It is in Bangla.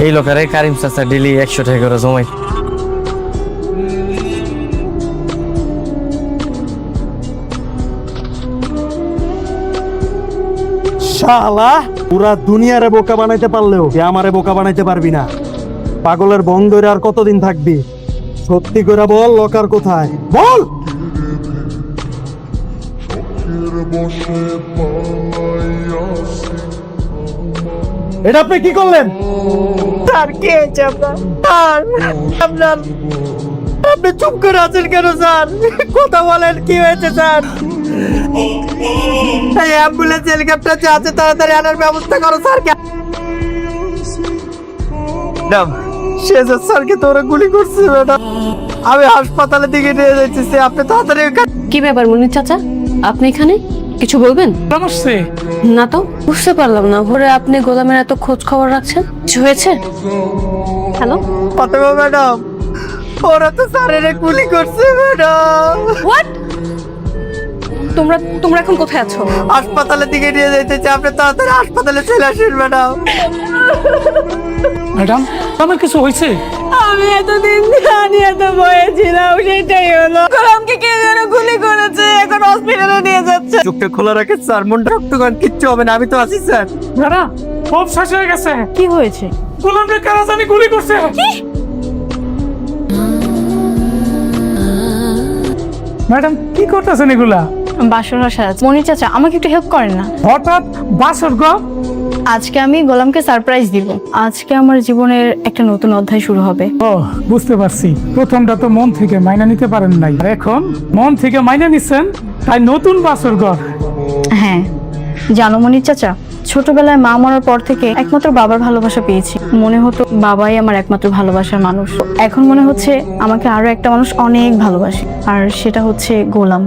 এই লোকারে কারিম চাচা ডেলি 100 টাকা করে জমাই। শালা পুরা দুনিয়ারে বোকা বানাইতে পারলেও তুই আমারে বোকা বানাইতে পারবি না। পাগলের বং ধরে আর কতদিন থাকবি? সত্যি করে বল, লকার কোথায় বল। এটা আপনি কি করলেন? স্যার কি হয়েছে আপনার? আপনি চুপ করে আছেন কেন স্যার? কথা বলেন, কি হয়েছে স্যার? এই অ্যাম্বুলেন্স হেলিকপ্টার যে আছে তাড়াতাড়ি আনার ব্যবস্থা করো স্যার। ম্যাডাম শেজাদ স্যারকে তো ওরা গুলি করছে ম্যাডাম। আমি হাসপাতালের দিকে নিয়ে যাইতেছি, আপনি তাড়াতাড়ি। কি ব্যাপার মনির চাচা, আপনি এখানে কিছু বলবেন? নমস্তে। না তো বুঝতে পারলাম না, ভোরে আপনি গোলামের এত খোঁজ খবর রাখছেন, কিছু হয়েছে? হ্যালো ফাতেমা ম্যাডাম, ওরা তো স্যারের গুলি করছে ম্যাডাম। হোয়াট? তোমরা এখন কোথায় আছো? হাসপাতালের দিকে নিয়ে যাইতেছি, আপনি তাড়াতাড়ি হাসপাতালে চলে আসেন ম্যাডাম। ম্যাডাম আমার কিছু হয়েছে? আমি এতদিন জানি, এত ভয়ে ছিলাম, সেটাই হলো। গোলামকে কে যেন গুলি করেছে, এখন হসপিটালে নিয়ে যাচ্ছে। চোখটা খোলা রাখেন স্যার, মনটা রক্ত করেন, কিচ্ছু হবে না, আমি তো আছি স্যার। দাদা খুব শেষ হয়ে গেছে। কি হয়েছে? গোলামকে কারা জানি গুলি করছে। ম্যাডাম কি করতেছেন এগুলা? বাসর সাজ। মনির চাচা আমাকে একটু হেল্প করেন না। হঠাৎ বাসর গো? আজকে আমি গোলামকে সারপ্রাইজ দিব। আজকে আমার জীবনের একটা নতুন অধ্যায় শুরু হবে। ও বুঝতে পারছি, প্রথমটা তো মন থেকে মাইনা নিতে পারেন নাই, আর এখন মন থেকে মাইনা নিচ্ছেন, তাই নতুন বাসর ঘর। হ্যাঁ জানো মনির চাচা, ছোটবেলায় মা মরার পর থেকে একমাত্র বাবার ভালোবাসা পেয়েছি। মনে হতো বাবাই আমার একমাত্র ভালোবাসার মানুষ। এখন মনে হচ্ছে আমাকে আরো একটা মানুষ অনেক ভালোবাসে, আর সেটা হচ্ছে গোলাম।